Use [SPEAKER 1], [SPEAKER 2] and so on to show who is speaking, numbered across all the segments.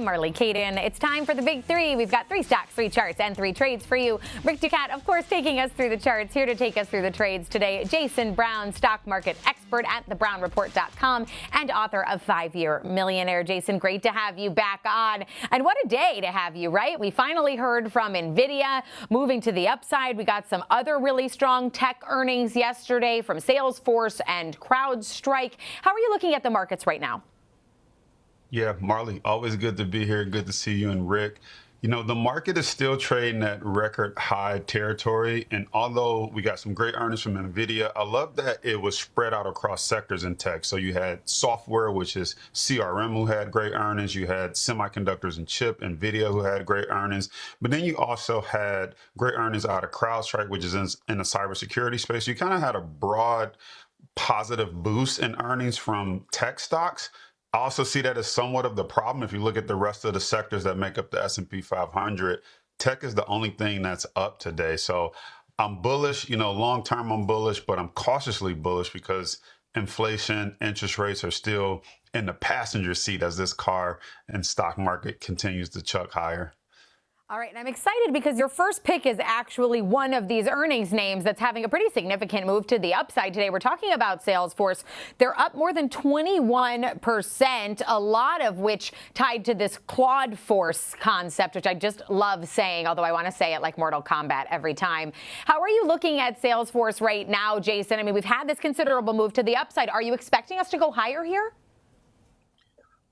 [SPEAKER 1] Marley Caden. It's time for the big three. We've got 3 stocks, 3 charts, and 3 trades for you. Rick Ducat, of course, taking us through the charts. Here to take us through the trades today, Jason Brown, stock market expert at thebrownreport.com and author of 5-Year Millionaire. Jason, great to have you back on. And what a day to have you, right? We finally heard from NVIDIA moving to the upside. We got some other really strong tech earnings yesterday from Salesforce and CrowdStrike. How are you looking at the markets right now?
[SPEAKER 2] Yeah, Marley, always good to be here. Good to see you and Rick. You know, the market is still trading at record high territory. And although we got some great earnings from NVIDIA, I love that it was spread out across sectors in tech. So you had software, which is CRM, who had great earnings. You had semiconductors and chip, NVIDIA, who had great earnings. But then you also had great earnings out of CrowdStrike, which is in the cybersecurity space. You kind of had a broad positive boost in earnings from tech stocks. I also see that as somewhat of the problem. If you look at the rest of the sectors that make up the S&P 500, tech is the only thing that's up today. So I'm bullish, you know, long term I'm bullish, but I'm cautiously bullish because inflation, interest rates are still in the passenger seat as this car and stock market continues to chuck higher.
[SPEAKER 1] All right, and I'm excited because your first pick is actually one of these earnings names that's having a pretty significant move to the upside today. We're talking about Salesforce. They're up more than 21%, a lot of which tied to this Claude Force concept, which I just love saying, although I want to say it like Mortal Kombat every time. How are you looking at Salesforce right now, Jason? I mean, we've had this considerable move to the upside. Are you expecting us to go higher here?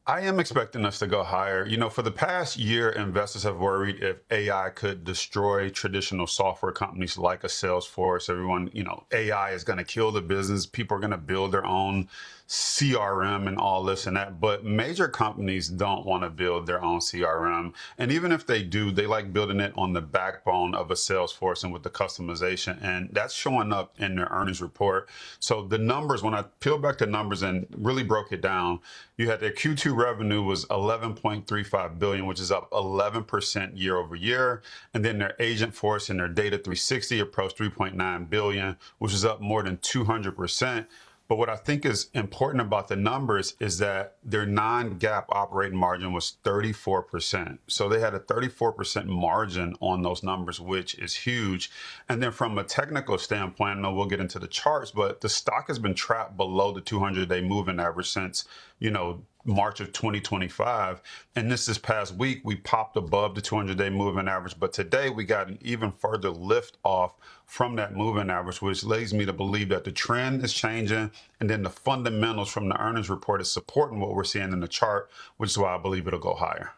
[SPEAKER 2] I am expecting us to go higher. You know, for the past year, investors have worried if AI could destroy traditional software companies like a Salesforce. Everyone, you know, AI is going to kill the business. People are going to build their own CRM and all this and that. But major companies don't want to build their own CRM. And even if they do, they like building it on the backbone of a Salesforce and with the customization. And that's showing up in their earnings report. So the numbers, when I peel back the numbers and really broke it down, you had their Q2 revenue was $11.35 billion, which is up 11% year over year. And then their agent force and their data 360 approached $3.9 billion, which is up more than 200%. But what I think is important about the numbers is that their non-GAAP operating margin was 34%. So they had a 34% margin on those numbers, which is huge. And then from a technical standpoint, I know we'll get into the charts, but the stock has been trapped below the 200-day moving average since, you know, March of 2025. And this past week, we popped above the 200-day moving average. But today, we got an even further lift off from that moving average, which leads me to believe that the trend is changing. And then the fundamentals from the earnings report is supporting what we're seeing in the chart, which is why I believe it'll go higher.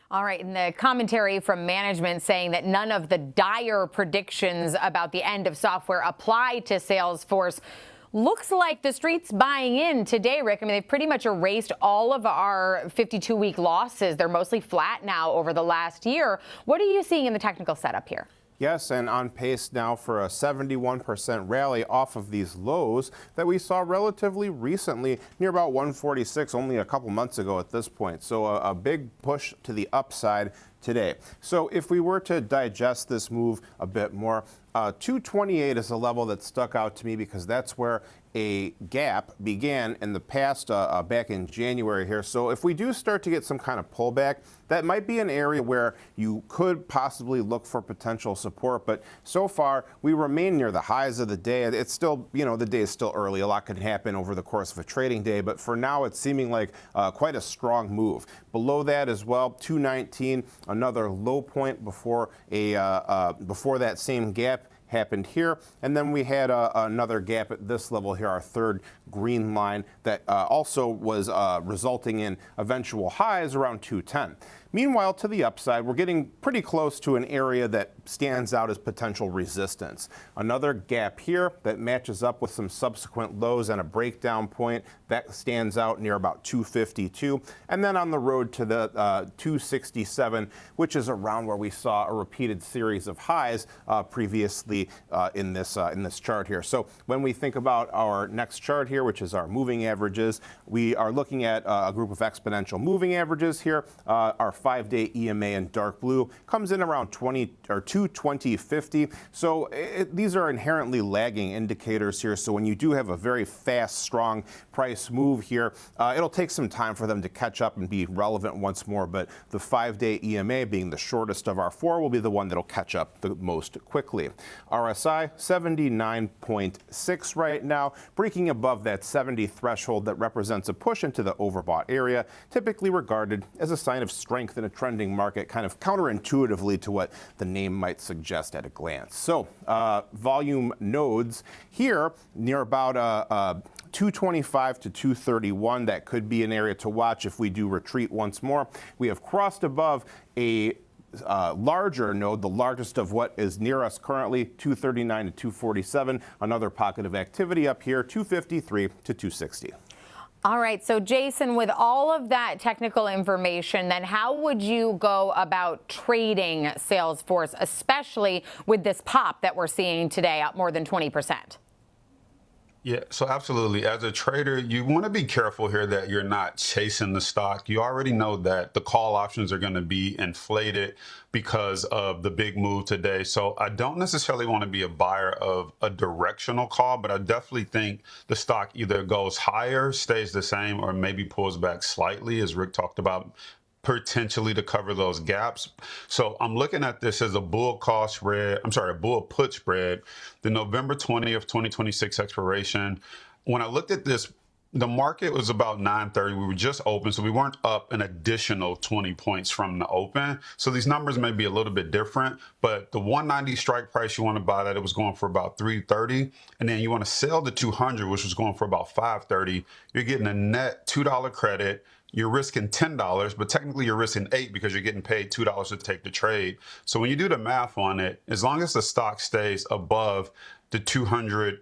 [SPEAKER 1] All right, and the commentary from management saying that none of the dire predictions about the end of software apply to Salesforce. Looks like the street's buying in today, Rick. I mean, they've pretty much erased all of our 52-week losses. They're mostly flat now over the last year. What are you seeing in the technical setup here?
[SPEAKER 3] Yes, and on pace now for a 71% rally off of these lows that we saw relatively recently, near about 146, only a couple months ago at this point. So a big push to the upside today. So if we were to digest this move a bit more, 228 is a level that stuck out to me because that's where a gap began in the past back in January here. So if we do start to get some kind of pullback, that might be an area where you could possibly look for potential support. But so far, we remain near the highs of the day. It's still, you know, the day is still early. A lot could happen over the course of a trading day. But for now, it's seeming like quite a strong move. Below that as well, 219, another low point before before that same gap happened here. And then we had another gap at this level here, our third green line, that also was resulting in eventual highs around 210. Meanwhile, to the upside, we're getting pretty close to an area that stands out as potential resistance. Another gap here that matches up with some subsequent lows and a breakdown point that stands out near about 252. And then on the road to the 267, which is around where we saw a repeated series of highs previously in this chart here. So when we think about our next chart here, which is our moving averages, we are looking at a group of exponential moving averages here. Our 5-day EMA in dark blue comes in around 2 220.50. So these are inherently lagging indicators here. So when you do have a very fast, strong price move here, it'll take some time for them to catch up and be relevant once more. But the 5-day EMA, being the shortest of our four, will be the one that'll catch up the most quickly. RSI 79.6 right now, breaking above that 70 threshold that represents a push into the overbought area, typically regarded as a sign of strength in a trending market, kind of counterintuitively to what the name might suggest at a glance. So volume nodes here near about 225 to 231. That could be an area to watch if we do retreat once more. We have crossed above a larger node, the largest of what is near us currently, 239 to 247. Another pocket of activity up here, 253 to 260.
[SPEAKER 1] All right, so Jason, with all of that technical information, then how would you go about trading Salesforce, especially with this pop that we're seeing today, up more than 20%?
[SPEAKER 2] Yeah, so absolutely. As a trader, you want to be careful here that you're not chasing the stock. You already know that the call options are going to be inflated because of the big move today. So I don't necessarily want to be a buyer of a directional call, but I definitely think the stock either goes higher, stays the same, or maybe pulls back slightly, as Rick talked about, potentially to cover those gaps. So I'm looking at this as a bull call spread, a bull put spread, the November 20th, 2026 expiration. When I looked at this, the market was about 9:30. We were just open, so we weren't up an additional 20 points from the open. So these numbers may be a little bit different, but the 190 strike price, you want to buy that. It was going for about 330. And then you want to sell the 200, which was going for about 530. You're getting a net $2 credit. You're risking $10, but technically you're risking $8 because you're getting paid $2 to take the trade. So when you do the math on it, as long as the stock stays above the $200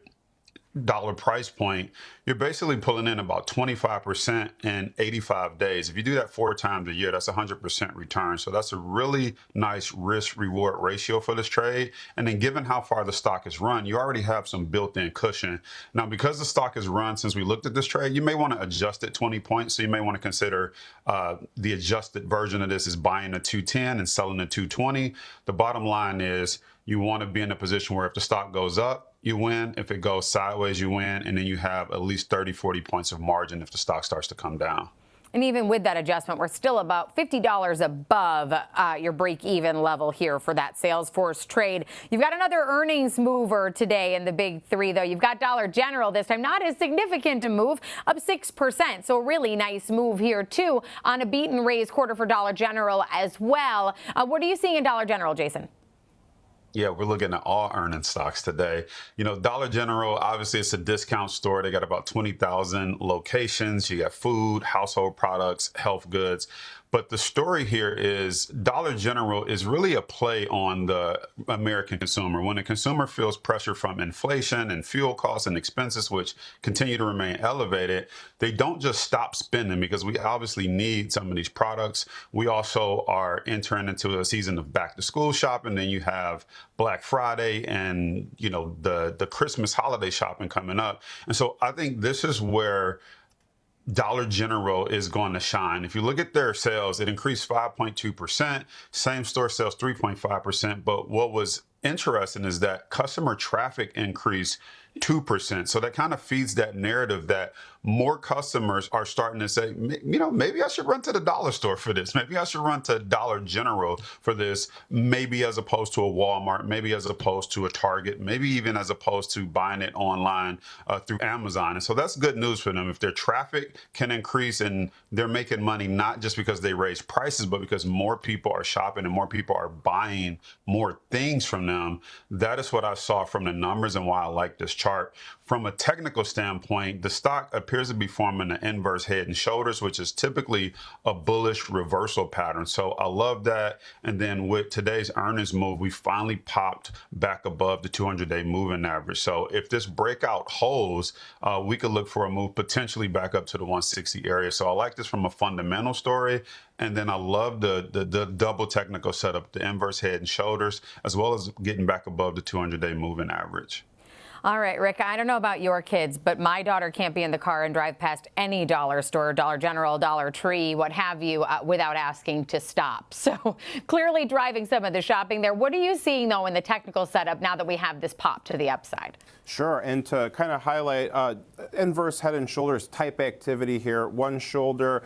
[SPEAKER 2] price point, you're basically pulling in about 25% in 85 days. If you do that 4 times a year, that's 100% return. So that's a really nice risk reward ratio for this trade. And then given how far the stock is run, you already have some built-in cushion. Now, because the stock is run since we looked at this trade, you may want to adjust it 20 points. So you may want to consider the adjusted version of this is buying a 210 and selling a 220. The bottom line is you want to be in a position where if the stock goes up, you win. If it goes sideways, you win. And then you have at least 30, 40 points of margin if the stock starts to come down.
[SPEAKER 1] And even with that adjustment, we're still about $50 above your break-even level here for that Salesforce trade. You've got another earnings mover today in the big three, though. You've got Dollar General this time, not as significant a move, up 6%. So a really nice move here, too, on a beat and raise quarter for Dollar General as well. What are you seeing in Dollar General, Jason?
[SPEAKER 2] Yeah, we're looking at all earning stocks today. You know, Dollar General, obviously it's a discount store. They got about 20,000 locations. You got food, household products, health goods. But the story here is Dollar General is really a play on the American consumer. When the consumer feels pressure from inflation and fuel costs and expenses, which continue to remain elevated, they don't just stop spending because we obviously need some of these products. We also are entering into a season of back to school shopping. Then you have Black Friday and, you know, the Christmas holiday shopping coming up. And so I think this is where Dollar General is going to shine. If you look at their sales, it increased 5.2%, same store sales 3.5%. But what was interesting is that customer traffic increased 2%. So that kind of feeds that narrative that more customers are starting to say, you know, maybe I should run to the dollar store for this. Maybe I should run to Dollar General for this, maybe as opposed to a Walmart, maybe as opposed to a Target, maybe even as opposed to buying it online through Amazon. And so that's good news for them. If their traffic can increase and they're making money, not just because they raise prices, but because more people are shopping and more people are buying more things from them, that is what I saw from the numbers and why I like this chart. From a technical standpoint, the stock appears to be forming an inverse head and shoulders, which is typically a bullish reversal pattern. So I love that. And then with today's earnings move, we finally popped back above the 200-day moving average. So if this breakout holds, we could look for a move potentially back up to the 160 area. So I like this from a fundamental story. And then I love the double technical setup, the inverse head and shoulders, as well as getting back above the 200-day moving average.
[SPEAKER 1] All right, Rick, I don't know about your kids, but my daughter can't be in the car and drive past any dollar store, Dollar General, Dollar Tree, what have you, without asking to stop. So clearly driving some of the shopping there. What are you seeing, though, in the technical setup now that we have this pop to the upside?
[SPEAKER 3] Sure, and to kind of highlight inverse head and shoulders type activity here, one shoulder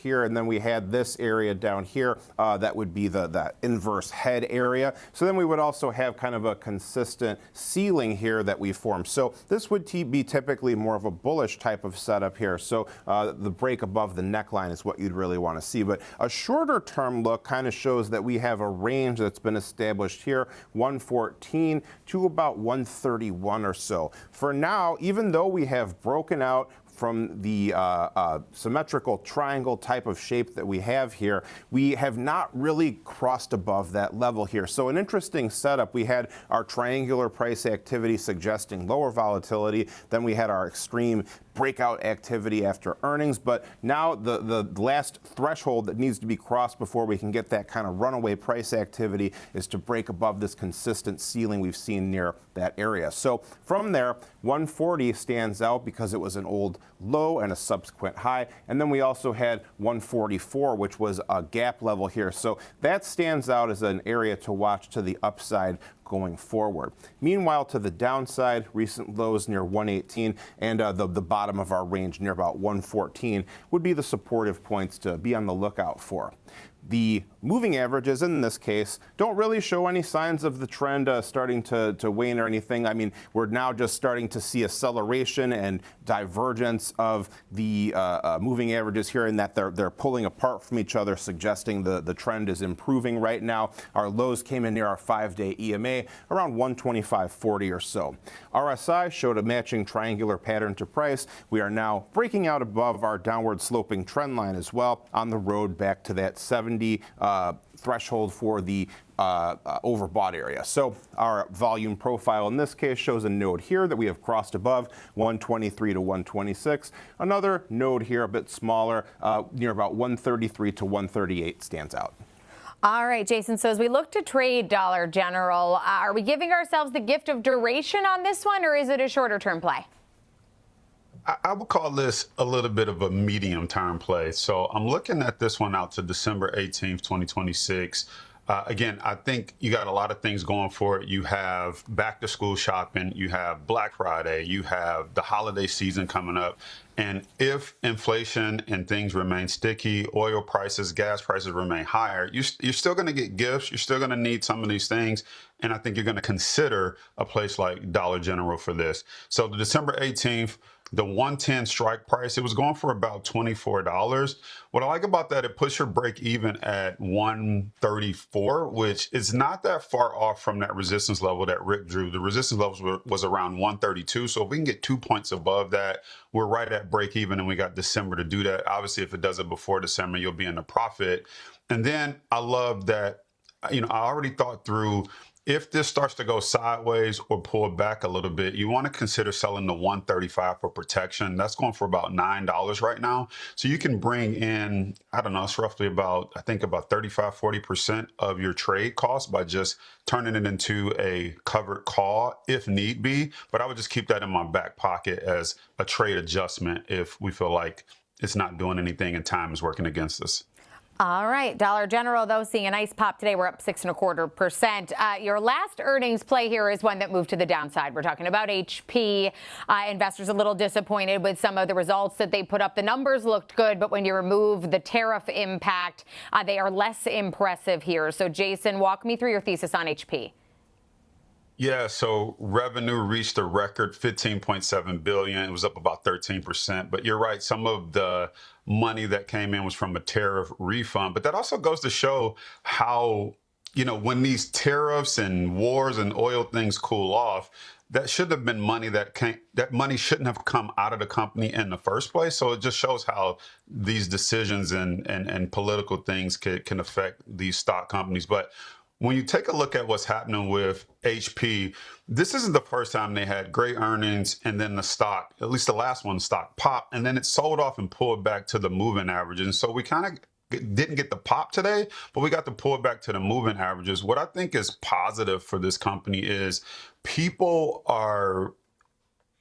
[SPEAKER 3] here, and then we had this area down here that would be the inverse head area. So then we would also have kind of a consistent ceiling here that we formed. So this would be typically more of a bullish type of setup here. So the break above the neckline is what you'd really want to see. But a shorter term look kind of shows that we have a range that's been established here, 114 to about 131 or so. For now, even though we have broken out from the symmetrical triangle type of shape that we have here, we have not really crossed above that level here. So an interesting setup. We had our triangular price activity suggesting lower volatility. Then we had our extreme breakout activity after earnings. But now the last threshold that needs to be crossed before we can get that kind of runaway price activity is to break above this consistent ceiling we've seen near that area. So from there, 140 stands out because it was an old low and a subsequent high. And then we also had 144, which was a gap level here. So that stands out as an area to watch to the upside going forward. Meanwhile, to the downside, recent lows near 118 and the bottom of our range near about 114 would be the supportive points to be on the lookout for. The moving averages in this case don't really show any signs of the trend starting to wane or anything. I mean, we're now just starting to see acceleration and divergence of the moving averages here, in that they're pulling apart from each other, suggesting the trend is improving right now. Our lows came in near our 5-day EMA around 125.40 or so. RSI showed a matching triangular pattern to price. We are now breaking out above our downward sloping trend line as well, on the road back to that 70 threshold for the overbought area. So our volume profile in this case shows a node here that we have crossed above 123 to 126. Another node here a bit smaller near about 133 to 138 stands out.
[SPEAKER 1] All right, Jason, so as we look to trade Dollar General, are we giving ourselves the gift of duration on this one, or is it a shorter term play?
[SPEAKER 2] I would call this a little bit of a medium-term play. So I'm looking at this one out to December 18th, 2026. Again, I think you got a lot of things going for it. You have back-to-school shopping. You have Black Friday. You have the holiday season coming up. And if inflation and things remain sticky, oil prices, gas prices remain higher, you're still going to get gifts. You're still going to need some of these things. And I think you're going to consider a place like Dollar General for this. So the December 18th, the 110 strike price, it was going for about $24. What I like about that, it puts your break even at 134, which is not that far off from that resistance level that Rick drew. The resistance level was around 132. So if we can get 2 points above that, we're right at break even, and we got December to do that. Obviously, if it does it before December, you'll be in the profit. And then I love that, I already thought through, if this starts to go sideways or pull back a little bit, you want to consider selling the 135 for protection. That's going for about $9 right now. So you can bring in, I don't know, it's roughly about, I think about 35–40% of your trade cost by just turning it into a covered call if need be. But I would just keep that in my back pocket as a trade adjustment if we feel like it's not doing anything and time is working against us.
[SPEAKER 1] All right, Dollar General, though, seeing a nice pop today. We're up 6.25%. Your last earnings play here is one that moved to the downside. We're talking about HP. Investors a little disappointed with some of the results that they put up. The numbers looked good, but when you remove the tariff impact, they are less impressive here. So, Jason, walk me through your thesis on HP.
[SPEAKER 2] Yeah, so revenue reached a record $15.7 billion. It was up about 13%. But you're right, some of the money that came in was from a tariff refund. But that also goes to show how, when these tariffs and wars and oil things cool off, that should have been money that money shouldn't have come out of the company in the first place. So it just shows how these decisions and political things can affect these stock companies. But when you take a look at what's happening with HP, this isn't the first time they had great earnings and then the stock, at least the last one, stock popped, and then it sold off and pulled back to the moving average. And so we kind of didn't get the pop today, but we got the pullback to the moving averages. What I think is positive for this company is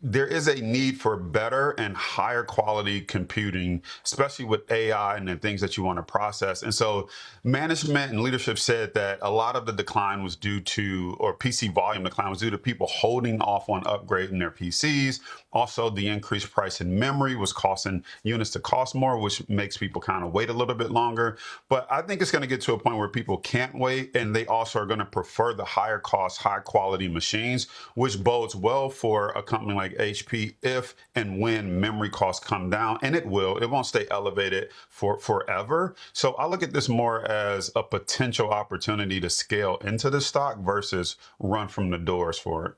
[SPEAKER 2] there is a need for better and higher quality computing, especially with AI and the things that you want to process. And so management and leadership said that a lot of the decline was due to, or PC volume decline was due to people holding off on upgrading their PCs. Also, the increased price in memory was causing units to cost more, which makes people kind of wait a little bit longer. But I think it's going to get to a point where people can't wait, and they also are going to prefer the higher cost, high quality machines, which bodes well for a company like HP if and when memory costs come down, and it will. It won't stay elevated for forever. So I look at this more as a potential opportunity to scale into the stock versus run from the doors for it.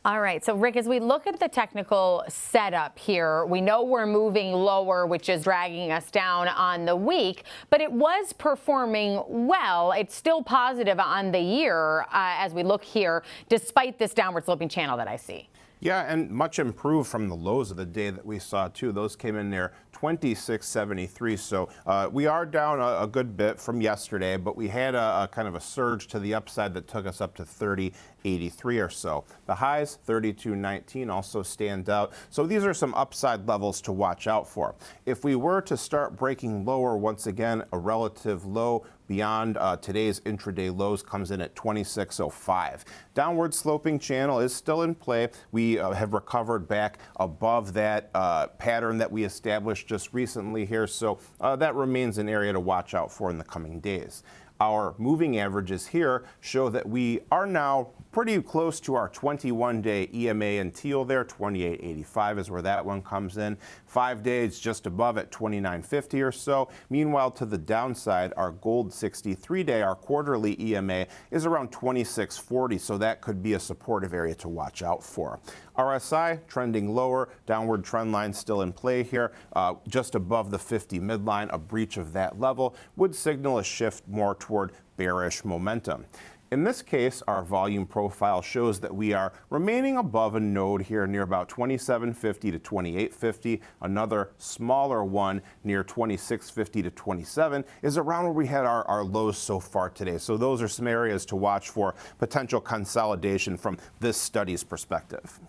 [SPEAKER 1] All right. So, Rick, as we look at the technical setup here, we know we're moving lower, which is dragging us down on the week, but it was performing well. It's still positive on the year as we look here, despite this downward sloping channel that I see.
[SPEAKER 3] Yeah, and much improved from the lows of the day that we saw, too. Those came in there 26.73. So we are down a good bit from yesterday, but we had a kind of a surge to the upside that took us up to 30.83 or so. The highs, 32.19, also stand out. So these are some upside levels to watch out for. If we were to start breaking lower, once again, a relative low beyond today's intraday lows comes in at 26.05. Downward sloping channel is still in play. We have recovered back above that pattern that we established just recently here, so that remains an area to watch out for in the coming days. Our moving averages here show that we are now pretty close to our 21-day EMA and teal there. 28.85 is where that one comes in. 5 days just above at 29.50 or so. Meanwhile, to the downside, our gold 63-day, our quarterly EMA, is around 26.40, so that could be a supportive area to watch out for. RSI trending lower, downward trend line still in play here, just above the 50 midline. A breach of that level would signal a shift more toward bearish momentum. In this case, our volume profile shows that we are remaining above a node here near about 2750 to 2850. Another smaller one near 2650 to 27 is around where we had our lows so far today. So those are some areas to watch for potential consolidation from this study's perspective.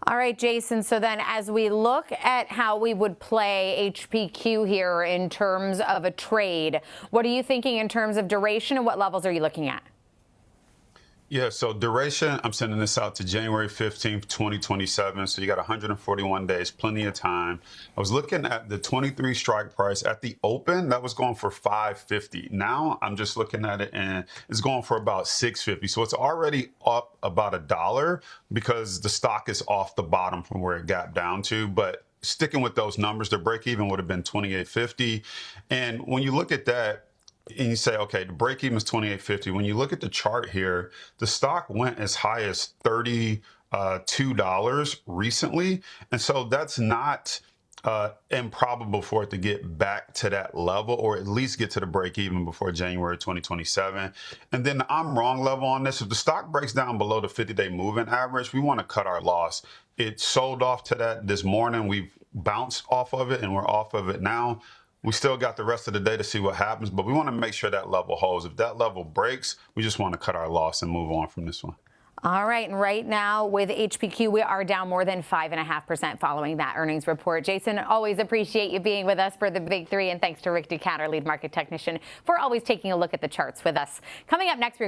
[SPEAKER 1] All right, Jason, so then as we look at how we would play HPQ here in terms of a trade, what are you thinking in terms of duration and what levels are you looking at?
[SPEAKER 2] Yeah, so duration, I'm sending this out to January 15th, 2027. So you got 141 days, plenty of time. I was looking at the 23 strike price at the open. That was going for 550. Now I'm just looking at it and it's going for about 650. So it's already up about $1 because the stock is off the bottom from where it gapped down to. But sticking with those numbers, the break even would have been 28.50. And when you look at that, and you say, okay, the break even is 28.50. When you look at the chart here, the stock went as high as $32 recently. And so that's not improbable for it to get back to that level, or at least get to the break even before January 2027. And then the I'm wrong level on this, if the stock breaks down below the 50-day moving average, we want to cut our loss. It sold off to that this morning. We've bounced off of it and we're off of it now. We still got the rest of the day to see what happens, but we want to make sure that level holds. If that level breaks, we just want to cut our loss and move on from this one.
[SPEAKER 1] All right, and right now with HPQ, we are down more than 5.5% following that earnings report. Jason, always appreciate you being with us for the Big Three, and thanks to Rick Ducat, our lead market technician, for always taking a look at the charts with us. Coming up next, we're